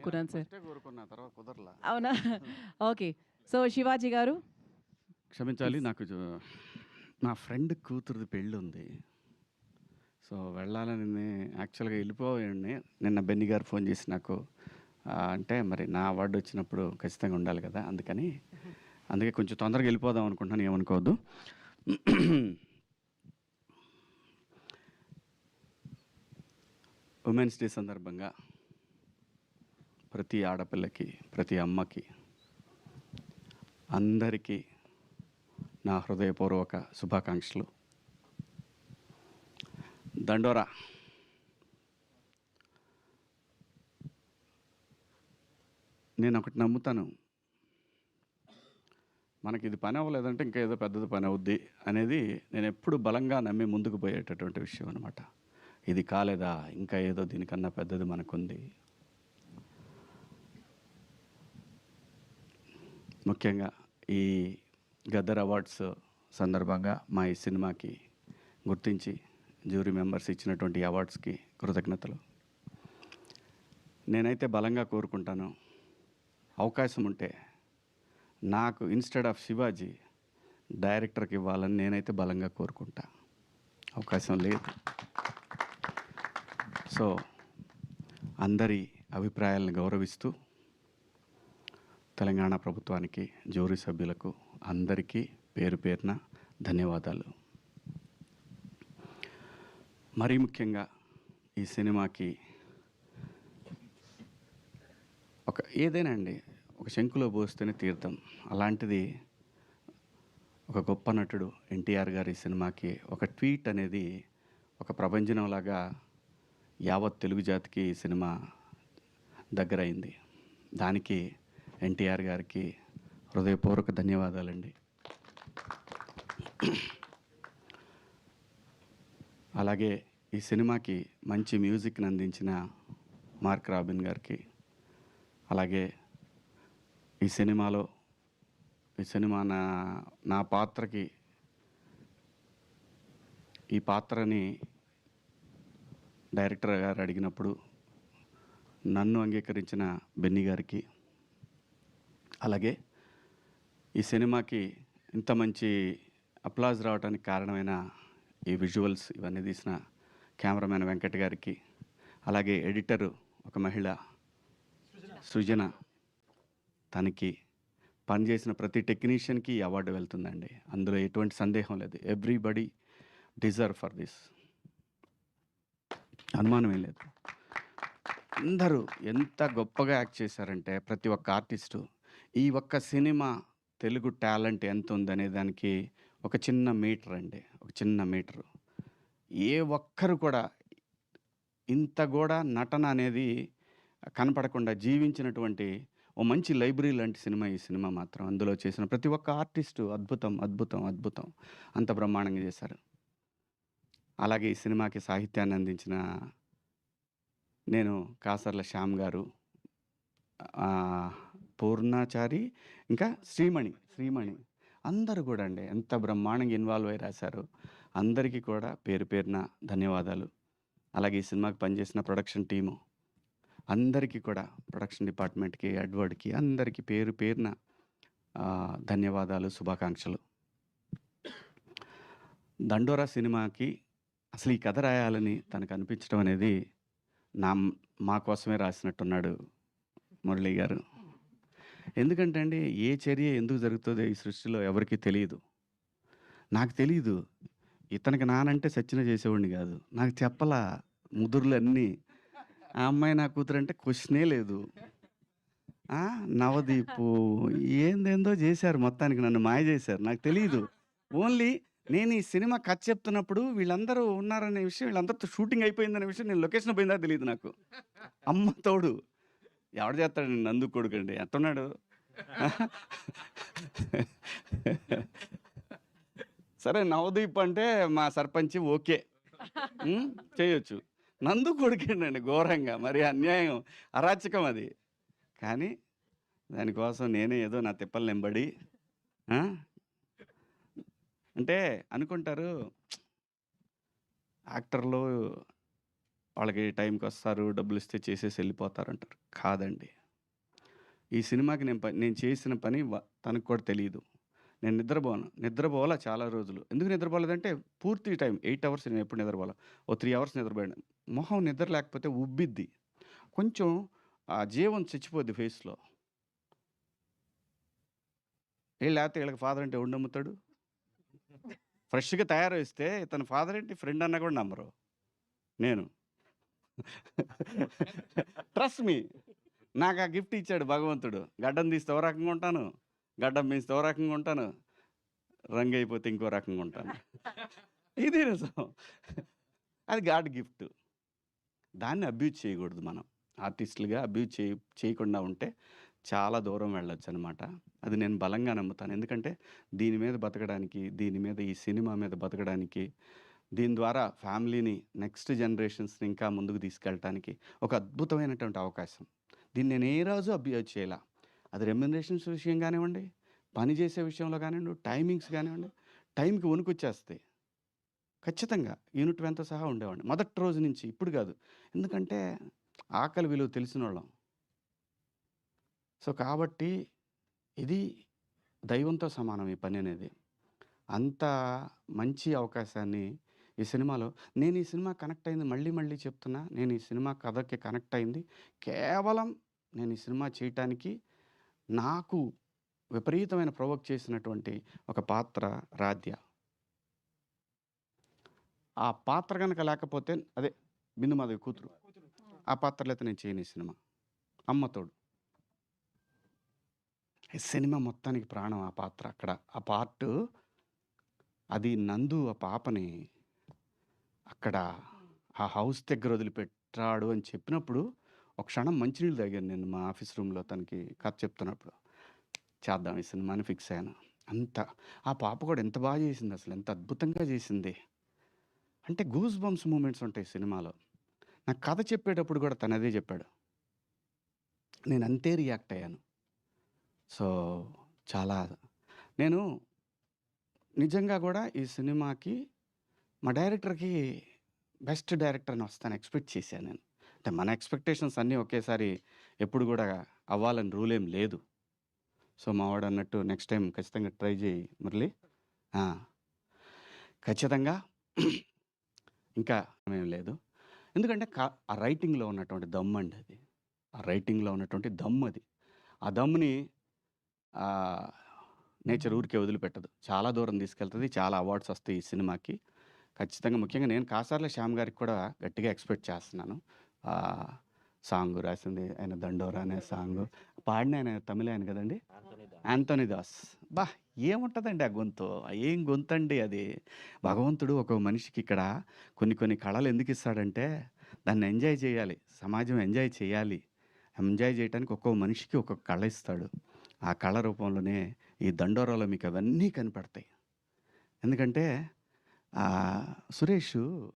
కున్నాను sir. ఫస్టే కోరుకున్నా తర్వాత కుదరలా. అవునా? ఓకే. సో, శివాజీ గారు క్షమించాలి ప్లీజ్. నాకు నా ఫ్రెండ్ కూతురిది పెళ్ళుంది. సో, వెళ్ళాలని యాక్చువల్‌గా వెళ్ళిపోయాడిని. నిన్న బెన్నీ గారు ఫోన్ చేసి నాకు అంటే మరి నా అవార్డు వచ్చినప్పుడు ఖచ్చితంగా ఉండాలి కదా! అందుకే కొంచెం తొందరగా వెళ్ళిపోదాం అనుకుంటున్నాను. ఏమనుకోవద్దు. ఉమెన్స్ డే సందర్భంగా ప్రతి ఆడపిల్లకి, ప్రతి అమ్మకి, అందరికీ నా హృదయపూర్వక శుభాకాంక్షలు. దండోరా. నేను ఒకటి నమ్ముతాను. మనకి ఇది పని అవ్వలేదంటే ఇంకా ఏదో పెద్దది పని అవుద్ది అనేది నేను ఎప్పుడు బలంగా నమ్మి ముందుకు పోయేటటువంటి విషయం అనమాట. ఇది కాలేదా, ఇంకా ఏదో దీనికన్నా పెద్దది మనకుంది. ముఖ్యంగా ఈ గద్దర్ అవార్డ్స్ సందర్భంగా మా ఈ సినిమాకి గుర్తించి జ్యూరీ మెంబర్స్ ఇచ్చినటువంటి అవార్డ్స్కి కృతజ్ఞతలు. నేనైతే బలంగా కోరుకుంటాను, అవకాశం ఉంటే నాకు ఇన్స్టెడ్ ఆఫ్ శివాజీ డైరెక్టర్కి ఇవ్వాలని నేనైతే బలంగా కోరుకుంటా. అవకాశం లేదు. సో అందరి అభిప్రాయాలను గౌరవిస్తూ తెలంగాణ ప్రభుత్వానికి, జ్యూరీ సభ్యులకు అందరికీ పేరు పేరున ధన్యవాదాలు. మరీ ముఖ్యంగా ఈ సినిమాకి ఏదైనా అండి ఒక శంకులో పోస్తేనే తీర్థం. అలాంటిది ఒక గొప్ప నటుడు ఎన్టీఆర్ గారి సినిమాకి ఒక ట్వీట్ అనేది ఒక ప్రభంజనంలాగా యావత్ తెలుగు జాతికి ఈ సినిమా దగ్గరైంది. దానికి ఎన్టీఆర్ గారికి హృదయపూర్వక ధన్యవాదాలండి. అలాగే ఈ సినిమాకి మంచి మ్యూజిక్ని అందించిన మార్క్ రాబిన్ గారికి, అలాగే ఈ సినిమా నా పాత్రకి ఈ పాత్రని డైరెక్టర్ గారు అడిగినప్పుడు నన్ను అంగీకరించిన బెన్నీ గారికి, అలాగే ఈ సినిమాకి ఇంత మంచి అప్లాజ్ రావడానికి కారణమైన ఈ విజువల్స్ ఇవన్నీ తీసిన కెమెరామెన్ వెంకట్ గారికి, అలాగే ఎడిటరు ఒక మహిళ సృజన, తనకి పనిచేసిన ప్రతి టెక్నీషియన్కి ఈ అవార్డు వెళ్తుందండి. అందులో ఎటువంటి సందేహం లేదు. ఎవ్రీబడి డిజర్వ్ ఫర్ దిస్, అనుమానం ఏం లేదు. అందరూ ఎంత గొప్పగా యాక్ట్ చేశారంటే ప్రతి ఒక్క ఆర్టిస్టు ఈ ఒక్క సినిమా తెలుగు టాలెంట్ ఎంత ఉందనే దానికి ఒక చిన్న మీటర్ అండి, ఒక చిన్న మీటరు. ఏ ఒక్కరు కూడా ఇంత కూడా నటన అనేది కనపడకుండా జీవించినటువంటి ఓ మంచి లైబ్రరీ లాంటి సినిమా ఈ సినిమా మాత్రం. అందులో చేసిన ప్రతి ఒక్క ఆర్టిస్టు అద్భుతం, అద్భుతం, అద్భుతం. అంత బ్రహ్మాండంగా చేశారు. అలాగే ఈ సినిమాకి సాహిత్యాన్ని అందించిన నేను కాసర్ల శ్యామ్ గారు, పూర్ణాచారి, ఇంకా శ్రీమణి అందరూ కూడా అండి ఎంత బ్రహ్మాండంగా ఇన్వాల్వ్ అయి రాశారు. అందరికీ కూడా పేరు పేరున ధన్యవాదాలు. అలాగే ఈ సినిమాకి పనిచేసిన ప్రొడక్షన్ టీము అందరికీ కూడా, ప్రొడక్షన్ డిపార్ట్మెంట్కి, ఎడ్వర్డ్కి అందరికీ పేరు పేరున ధన్యవాదాలు, శుభాకాంక్షలు. దండోరా సినిమాకి అసలు ఈ కథ రాయాలని తనకు అనిపించడం అనేది మా కోసమే రాసినట్టున్నాడు మురళీ గారు. ఎందుకంటే అండి ఏ చర్య ఎందుకు జరుగుతుందో ఈ సృష్టిలో ఎవరికీ తెలియదు. నాకు తెలీదు. ఇతనికి నానంటే సచ్చిన చేసేవాడిని కాదు. నాకు చెప్పలా ముదురులన్నీ. ఆ అమ్మాయి నా కూతురంటే క్వశ్చనే లేదు. నవదీపు ఏందేందో చేశారు, మొత్తానికి నన్ను మాయ చేశారు. నాకు తెలీదు. ఓన్లీ నేను ఈ సినిమా కథ చెప్తున్నప్పుడు వీళ్ళందరూ ఉన్నారనే విషయం, వీళ్ళందరితో షూటింగ్ అయిపోయిందనే విషయం, నేను లొకేషన్ పోయిందా తెలియదు నాకు. అమ్మ తోడు ఎవడు చేస్తాడు, నందు కొడుకండి ఎట్టున్నాడు. సరే నవదీప్ అంటే మా సర్పంచ్ ఓకే చేయొచ్చు. నందు కొడుకేండండి ఘోరంగా, మరి అన్యాయం, అరాచకం అది. కానీ దానికోసం నేనే ఏదో నా తిప్పలు నింబడి అంటే అనుకుంటారు యాక్టర్లు వాళ్ళకి టైంకి వస్తారు, డబ్బులు ఇస్తే చేసేసి వెళ్ళిపోతారు అంటారు. కాదండి. ఈ సినిమాకి నేను చేసిన పని తనకు కూడా తెలీదు. నేను నిద్రపోలా చాలా రోజులు. ఎందుకు నిద్రపోలేదంటే పూర్తి టైం 8 అవర్స్ నేను ఎప్పుడు నిద్రపోలా. ఓ 3 అవర్స్ నిద్రపోయాను. మొహం నిద్ర లేకపోతే ఉబ్బిద్ది. కొంచెం జీవం చచ్చిపోద్ది ఫేస్‌లో. లేతే వీళ్ళకి ఫాదర్ అంటే ఎవడు నమ్ముతాడు? ఫ్రెష్‌గా తయారొస్తే ఇతను ఫాదర్ ఏంటి, ఫ్రెండ్ అన్నా కూడా నమ్మరు. నేను. Trust me. నాకు ఆ గిఫ్ట్ ఇచ్చాడు భగవంతుడు. గడ్డం తీస్తే ఓ రకంగా ఉంటాను. గడ్డం పెంచితే ఓ రకంగా ఉంటాను. రంగయిపోతే ఇంకో రకంగా ఉంటాను. ఇది నిజం. అది గాడ్ గిఫ్ట్. దాన్ని అబ్యూజ్ చేయకూడదు మనం. ఆర్టిస్టులుగా అబ్యూజ్ చేయకుండా ఉంటే చాలా దూరం వెళ్ళొచ్చనమాట. అది నేను బలంగా నమ్ముతాను. ఎందుకంటే దీని మీద బతకడానికి, ఈ సినిమా మీద బతకడానికి, దీని ద్వారా ఫ్యామిలీని, నెక్స్ట్ జనరేషన్స్‌ని ఇంకా ముందుకు తీసుకెళ్ళటానికి ఒక అద్భుతమైనటువంటి అవకాశం. దీన్ని నేను ఏ రోజు అబ్యూజ్ చేయలా. అది రెమ్యునరేషన్స్ విషయం కానివ్వండి, పని చేసే విషయంలో కానివ్వండి, టైమింగ్స్ కానివ్వండి, టైంకి వణుకొచ్చేస్తాయి. ఖచ్చితంగా యూనిట్ సహా ఉండేవాడిని. మొదటి రోజు నుంచి, ఇప్పుడు కాదు. ఎందుకంటే ఆకలి విలువ తెలిసినోళ్ళం. సో, కాబట్టి ఇది దైవంతో సమానం ఈ పని అనేది. అంత మంచి అవకాశాన్ని ఈ సినిమాలో నేను ఈ సినిమా కనెక్ట్ అయింది మళ్ళీ మళ్ళీ చెప్తున్నా. నేను ఈ సినిమా కథకి కనెక్ట్ అయింది కేవలం నేను ఈ సినిమా చేయటానికి నాకు విపరీతమైన ప్రొవోక్ చేసినటువంటి ఒక పాత్ర రాధ్య. ఆ పాత్ర గనక లేకపోతే అదే బిందు మాధవి కూతురు. ఆ పాత్ర లేతే నేను చేయను ఈ సినిమా. అమ్మ తోడు. ఈ సినిమా మొత్తానికి ప్రాణం ఆ పాత్ర అక్కడ. ఆ పార్టు అది నందు ఆ పాపని అక్కడ ఆ హౌస్ దగ్గర వదిలిపెట్టాడు అని చెప్పినప్పుడు ఒక క్షణం మంచినీళ్ళు తాగాను నేను మా ఆఫీస్ రూమ్‌లో తనకి కథ చెప్తున్నప్పుడు. చేద్దాం ఈ సినిమాని ఫిక్స్ అయ్యాను. అంత ఆ పాప కూడా ఎంత బాగా చేసింది అసలు. ఎంత అద్భుతంగా చేసింది. అంటే గూస్ బంప్స్ మూమెంట్స్ ఉంటాయి సినిమాలో. నాకు కథ చెప్పేటప్పుడు కూడా తను అదే చెప్పాడు. నేను అంతే రియాక్ట్ అయ్యాను. సో, చాలా నేను నిజంగా కూడా ఈ సినిమాకి మా డైరెక్టర్‌కి బెస్ట్ డైరెక్టర్ అని వస్తాను ఎక్స్‌పెక్ట్ చేశాను నేను. అంటే మన ఎక్స్‌పెక్టేషన్స్ అన్నీ ఒకేసారి ఎప్పుడు కూడా అవ్వాలని రూల్ ఏం లేదు. సో, మావాడు అన్నట్టు నెక్స్ట్ టైమ్ ఖచ్చితంగా ట్రై చేయి మురళి. ఆ! ఖచ్చితంగా ఇంకా ఏం లేదు. ఎందుకంటే ఆ రైటింగ్‌లో ఉన్నటువంటి దమ్మండి అది. ఆ రైటింగ్‌లో ఉన్నటువంటి దమ్మది. ఆ దమ్ముని ఆహ్, నేచర్ ఊరికే వదిలిపెట్టదు. చాలా దూరం తీసుకెళ్తది. చాలా అవార్డ్స్ వస్తాయి ఈ సినిమాకి. ఖచ్చితంగా ముఖ్యంగా నేను కాసార్ల శ్యామ్ గారికి కూడా గట్టిగా ఎక్స్‌పెక్ట్ చేస్తున్నాను. ఆహ్, సాంగ్ రాసింది ఆయన 'దండోరా' అనే సాంగు. పాడిన ఆయన తమిళాయన కదండీ! యాంథోనీ దాస్. అబ్బా! ఏముంటదండి ఆ గొంతు. ఏం గొంతండి అది. భగవంతుడు ఒక మనిషికి ఇక్కడ కొన్ని కొన్ని కళలు ఎందుకిస్తాడంటే దాన్ని ఎంజాయ్ చేయాలి. సమాజం ఎంజాయ్ చేయాలి. ఎంజాయ్ చేయటానికి ఒక్కో మనిషికి ఒక్కొక్క కళ ఇస్తాడు. ఆ కళ రూపంలోనే ఈ 'దండోరా'లో మీకు అవన్నీ కనపడతాయి. ఎందుకంటే సురేషు